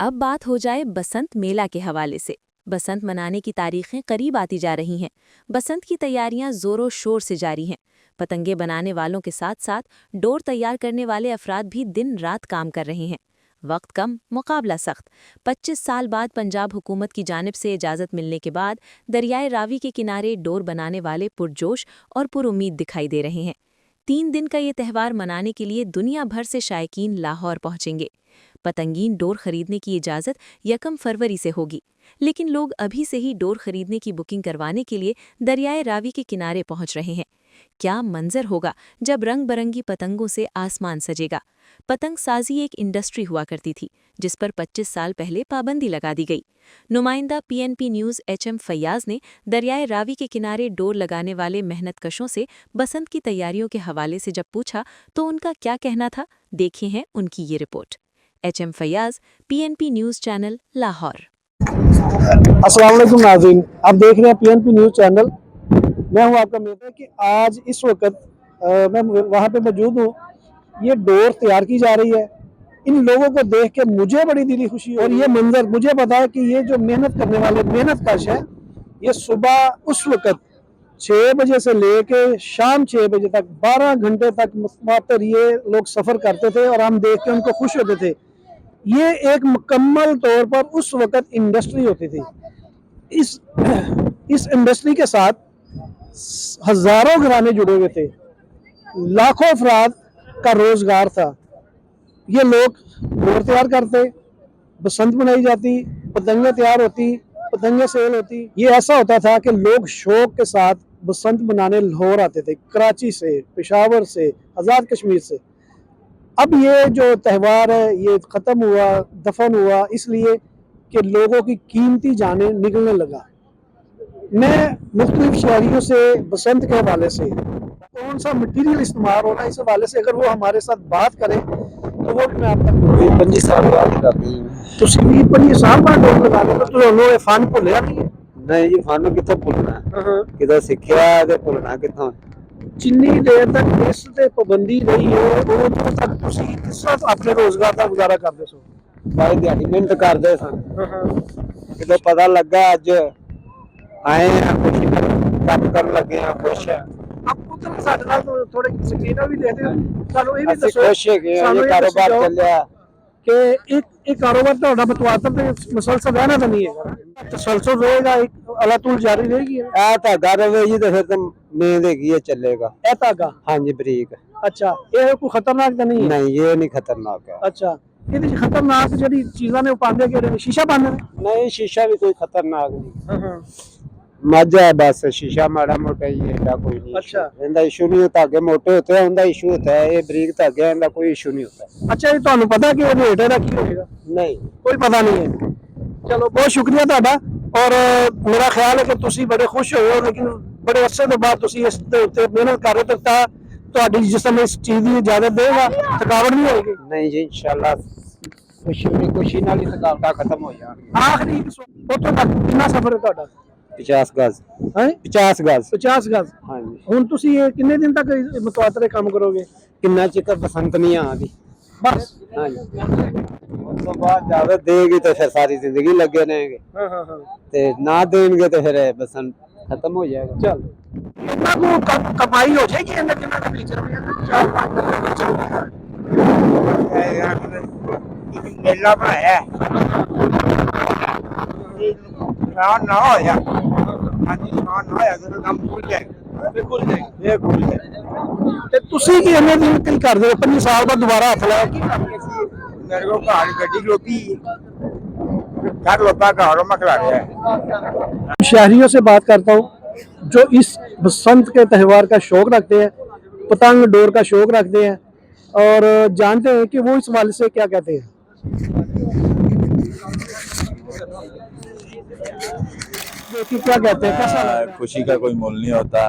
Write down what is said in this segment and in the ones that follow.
अब बात हो जाए बसंत मेला के हवाले से। बसंत मनाने की तारीखें करीब आती जा रही हैं। बसंत की तैयारियां जोरों शोर से जारी हैं। पतंगे बनाने वालों के साथ साथ डोर तैयार करने वाले अफराद भी दिन रात काम कर रहे हैं। वक्त कम, मुकाबला सख्त। 25 साल बाद पंजाब हुकूमत की जानिब से इजाज़त मिलने के बाद दरियाए रावी के किनारे डोर बनाने वाले पुरजोश और पुरुम्मीद दिखाई दे रहे हैं। 3 दिन का ये त्यौहार मनाने के लिए दुनिया भर से शायकीन लाहौर पहुंचेंगे। पतंगीन डोर खरीदने की इजाज़त 1 फरवरी से होगी, लेकिन लोग अभी से ही डोर खरीदने की बुकिंग करवाने के लिए दरियाए रावी के किनारे पहुंच रहे हैं। क्या मंजर होगा जब रंग बरंगी पतंगों से आसमान सजेगा। पतंग साजी एक इंडस्ट्री हुआ करती थी, जिस पर 25 साल पहले पाबंदी लगा दी गई। नुमाइंदा PNP न्यूज़ HM फैयाज ने दरियाए रावी के किनारे डोर लगाने वाले मेहनतकशों से बसंत की तैयारियों के हवाले से जब पूछा तो उनका क्या कहना था, देखे हैं उनकी ये report. HM Faiyaz, PNP news channel, Lahore. अस्सलाम वालेकुम नाज़रीन, आप देख रहे हैं PNP न्यूज़ चैनल। मैं हूं आपका मेहमान कि आज इस वक्त मैं वहां पे मौजूद हूं। ये डोर तैयार की जा रही है। इन लोगों को देख के मुझे बड़ी दिली खुशी और ये मंजर मुझे पता है कि ये जो मेहनत करने वाले मेहनत कश है, ये सुबह उस वक्त 6 बजे से लेके शाम 6 बजे तक 12 घंटे तक मुतवातिर ये लोग सफ़र करते थे और हम देख के उनको खुश होते थे। ये एक मुकम्मल तौर पर उस वक्त इंडस्ट्री होती थी। इस इंडस्ट्री के साथ हजारों घराने जुड़े हुए थे, लाखों अफराद का रोजगार था। ये लोग डोर तैयार करते, बसंत मनाई जाती, पतंगे तैयार होती, पतंगे सेल होती। ये ऐसा होता था कि लोग शौक के साथ बसंत मनाने लाहौर आते थे, कराची से, पेशावर से, आज़ाद कश्मीर से। अब ये जो त्यौहार है ये ख़त्म हुआ, दफन हुआ, इसलिए कि लोगों की कीमती जानें निकलने लगा। मैं मुख्तलिफ शहरियों से बसंत के हवाले से कौन सा मटीरियल इस्तेमाल होना, इस हवाले से अगर वो हमारे साथ बात करें तो वो भी मैं आप तक 25 साल बाद करती हूँ। तो 25 साल बाद डोर लगा लो तो लोग फन भुलिया नहीं जी, फन कितों भुलना, कितों सीखिया ते भुलना कितों। जिन्नी देर तक इस ते पाबंदी रही है उਦੋਂ तक ਤੁਸੀਂ किस तरह अपने रोजगार का गुजारा करते सो? भाई दिहाड़ी मेहनत करते सन, ਜਦੋਂ पता लगा अज आए हैं कुछ काम कर लगे हैं खुश है। आप उधर ਸਾਡੇ ਨਾਲ ਥੋੜੇ ਸਕਰੀਨਾਂ ਵੀ ਦੇਖਦੇ ਹੋ, ਸਾਨੂੰ ਇਹ ਵੀ ਦੱਸੋ ਖੁਸ਼ ਹੈਗੇ ਆ ਇਹ ਕਾਰੋਬਾਰ ਚੱਲਿਆ ਕਿ ਇੱਕ ਕਾਰੋਬਾਰ ਤੁਹਾਡਾ ਬਤਵਾਤਰ ਤੇ ਮੁਸਲਸਲ ਰਹਿਣਾ ਤਾਂ ਨਹੀਂ ਹੈਗਾ, तसलसल रहेगा, एक अलातुल जारी रहेगी। ਇਹ ਧਾਗਾ ਰਵੇ ਜੀ ਤੇ ਫਿਰ ਤਾਂ ਮੇਨ ਹੈਗੀ ਹੈ ਚੱਲੇਗਾ ਇਹ ਧਾਗਾ। ਹਾਂਜੀ ਬਰੀਕ। ਅੱਛਾ, ਇਹ ਕੋਈ ਖਤਰਨਾਕ ਤਾਂ ਨਹੀਂ ਹੈ? ਨਹੀਂ ਇਹ ਨਹੀਂ ਖਤਰਨਾਕ ਹੈ। ਅੱਛਾ, ਇਹਦੇ ਚ ਖਤਰਨਾਕ ਜਿਹੜੀ ਚੀਜ਼ਾਂ ਨੇ ਉਹ ਪਾਉਂਦੇ ਕਿਹੜੇ ਨੇ? ਸ਼ੀਸ਼ਾ ਪਾਉਂਦੇ ਨੇ? ਨਹੀਂ ਸ਼ੀਸ਼ਾ ਵੀ ਕੋਈ ਖਤਰਨਾਕ ਨਹੀਂ। माजा है बस, शीशा माड़ा मोटा ही है, कोई नहीं। अच्छा, इनका इशू नहीं होता, धागे मोटे होते हैं उनका इशू होता है, ये बरीक धागे हैं इनका कोई इशू नहीं होता। अच्छा, ये ਤੁਹਾਨੂੰ पता कि रेट ਇਹਦਾ ਕੀ ਹੋਏਗਾ? नहीं कोई पता नहीं है। चलो बहुत शुक्रिया ਤੁਹਾਡਾ। और मेरा ख्याल है कि ਤੁਸੀਂ बड़े खुश होए हो, लेकिन बड़े अरसे के बाद ਤੁਸੀਂ ਇਸ ਦੇ ਉੱਤੇ ਮਿਹਨਤ ਕਰ ਰਹੇ ਹੋ ਤਾਂ ਤੁਹਾਡੀ ਜਿਸਮ ਇਸ ਚੀਜ਼ ਦੀ ਇਜਾਜ਼ਤ ਦੇਗਾ, ਥਕਾਵਟ ਨਹੀਂ ਹੋਏਗੀ? नहीं जी इंशाल्लाह खुशी ਨਾਲ ਹੀ ਥਕਾਵਟਾਂ ਖਤਮ ਹੋ ਜਾਣਗੀਆਂ। ਆਖਰੀ ਉੱਥੋਂ ਤੱਕ ਕਿੰਨਾ ਸਫ਼ਰ ਹੈ ਤੁਹਾਡਾ? 50 गज है। 50 गज 50 गज। हाँ जी। हुण तुसी ये किन्ने दिन तक मुतवातरे काम करोगे? किन्ना चिकर बसंत नहीं आती बस। हाँ जी, उस तो बाद ज्यादा देगी तो फिर सारी जिंदगी लगे रहेंगे। हाँ हाँ हाँ। ते ना देंगे तो फिर बसंत खत्म हो जाएगा। चल कितना को कमाई हो जाएगी इनका, कितना का बेचना मेला बनाया ना हो या ਤੁਸੀਂ ਕੀ ਇਹਨੇ ਦਿਨ ਕੀ ਕਰਦੇ ਹੋ? 5 साल बाद दोबारा हथ लाया की मेरे को घर गड्डी लोटी घर लोटा घर में खिला रहा है। शहरियों से बात करता हूँ जो इस बसंत के त्यौहार का शौक रखते हैं, पतंग डोर का शौक रखते हैं और जानते हैं कि वो इस हवाले से क्या कहते हैं। क्या कहते हैं, कैसा? खुशी का कोई मोल नहीं होता।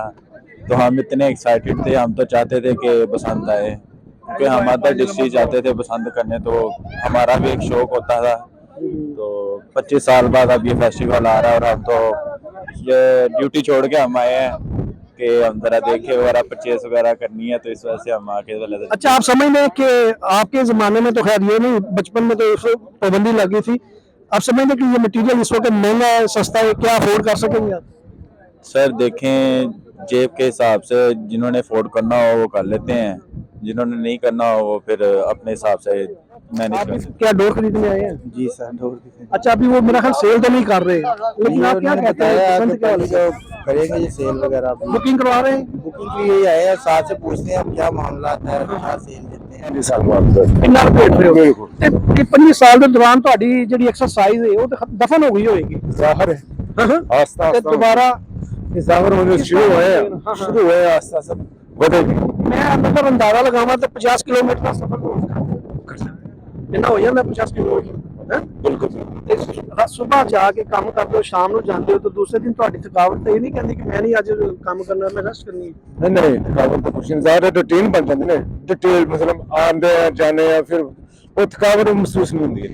तो हम इतने एक्साइटेड थे, हम तो चाहते थे कि बसंत आए, क्योंकि हम अदर डिस्ट्रिक्ट जाते थे बसंत करने, तो हमारा भी एक शौक होता था। तो 25 साल बाद अब ये फेस्टिवल आ रहा है और हम तो ये ड्यूटी छोड़ के हम आए हैं के हम जरा देखे वगैरह परचेज वगैरह करनी है, तो इस वजह से हम आके पहले अच्छा, आप समझते हैं कि आपके ज़माने में तो खैर ये नहीं, बचपन में तो इसको पाबंदी लगी थी, आप समझते हैं कि ये मटेरियल इस वक्त महंगा है, सस्ता है, क्या अफोर्ड कर सकेंगे आप? सर देखें जेब के हिसाब से जिन्होंने अफोर्ड करना हो वो कर लेते हैं, जिन्होंने नहीं करना हो वो फिर अपने हिसाब से मैनेज आप कर भी सकते क्या डोर खरीदने आए हैं? जी सर, डोर की अच्छा, अभी वो मेरा ख्याल सेल तो नहीं कर रहे, लेकिन आप क्या कहते हैं, पसंद क्या पहले है? जो करेंगे ये सेल वगैरह बुकिंग करवा रहे हैं? बुकिंग के लिए आए हैं, साथ से पूछते हैं अब क्या मामला है, क्या सेल देते हैं। ਕਿੰਨਾ ਰੁਪਏ ਰਹੇ ਹੋ ਤੇ ਕਿ 25 ਸਾਲ ਦੇ ਦੌਰਾਨ ਤੁਹਾਡੀ ਜਿਹੜੀ ਐਕਸਰਸਾਈਜ਼ ਹੈ ਉਹ ਤਾਂ ਦਫਨ ਹੋ ਗਈ ਹੋਏਗੀ। ज़ाहिर है ਹਾਂ आस्ता ਤੇ आस्ता ਦੁਬਾਰਾ ज़ाहिर होने शुरू हुए आस्ता सब बढ़ेगी। ਮੈਂ ਅੰਦਰ ਅੰਦਾਜ਼ਾ ਲਗਾਵਾਂ ਤੇ 50 ਕਿਲੋਮੀਟਰ ਦਾ ਸਫ਼ਰ ਹੋ ਕਿੰਨਾ ਹੋ ਜਾਂਦਾ 50 ਕਿਲੋਮੀਟਰ ਹੈ ਬਿਲਕੁਲ। ਸਵੇਰ ਜਾ ਕੇ ਕੰਮ ਕਰਦੇ ਹੋ, ਸ਼ਾਮ ਨੂੰ ਜਾਂਦੇ ਹੋ, ਤਾਂ ਦੂਸਰੇ ਦਿਨ ਤੁਹਾਡੀ ਥਕਾਵਟ ਤਾਂ ਇਹ ਨਹੀਂ ਕਹਿੰਦੀ ਕਿ ਮੈਂ ਨਹੀਂ ਅੱਜ ਕੰਮ ਕਰਨਾ, मैं रेस्ट करनी है? नहीं थकावट तो कुछ नहीं, ज़ाहिर रूटीन बन जाती है ना, डिटेल मतलब आंदे जाने या फिर वो थकावट महसूस नहीं होती है।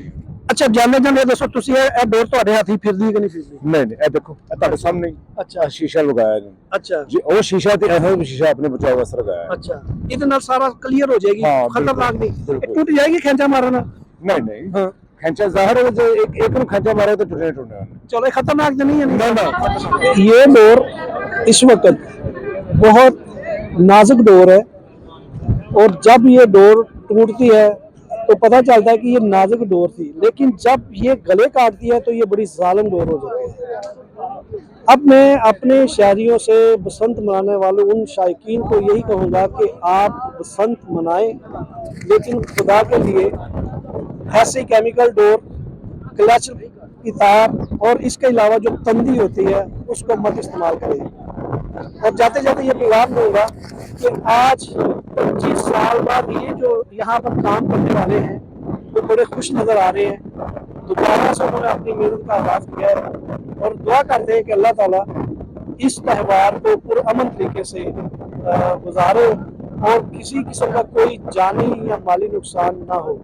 ਅੱਛਾ, ਜਾਂਦੇ ਜਾਂਦੇ ਦੱਸੋ ਤੁਸੀਂ ਇਹ ਡੋਰ ਤੁਹਾਡੇ ਹੱਥ ਹੀ ਫਿਰਦੀ ਕਿ ਨਹੀਂ ਫਿਰਦੀ? नहीं ये देखो ये तुम्हारे सामने अच्छा शीशा लगाया है अच्छा जी, वो शीशा तो ऐसा भी शीशा अपने बचाव वास्ते लगाया है। अच्छा, ਇਹਦੇ ਨਾਲ ਸਾਰਾ ਕਲੀਅਰ ਹੋ ਜਾਏਗੀ, हाँ, ਖਤਰਨਾਕ बिल्कुल, नहीं, बिल्कुल। टूट जाएगी खेचा मारना। नहीं हाँ खंचा ज़ाहिर है जो एक खंचा मारे तो टूटने चलो, ये खतरनाक तो नहीं है? ना ना ये डोर इस वक्त बहुत नाजुक डोर है, और जब ये डोर टूटती है तो पता चलता है कि ये नाजुक डोर थी, लेकिन जब ये गले काटती है तो ये बड़ी जालिम डोर हो जाती है। अब मैं अपने शहरियों से, बसंत मनाने वाले उन शायकीन को यही कहूँगा कि आप बसंत मनाएं, लेकिन खुदा के लिए ऐसी केमिकल डोर, क्लच की तार और इसके अलावा जो तंदी होती है उसको मत इस्तेमाल करें। और जाते जाते ये पैगाम दूंगा कि आज 25 साल बाद ये जो यहाँ पर काम करने वाले हैं वो बड़े खुश नज़र आ रहे हैं, दोबारा से उन्होंने अपनी मेहनत का आगाज़ किया है, और दुआ करते हैं कि अल्लाह ताला इस त्यौहार को पुरअमन तरीके से गुजारे और किसी किस्म का कोई जानी या माली नुकसान ना हो।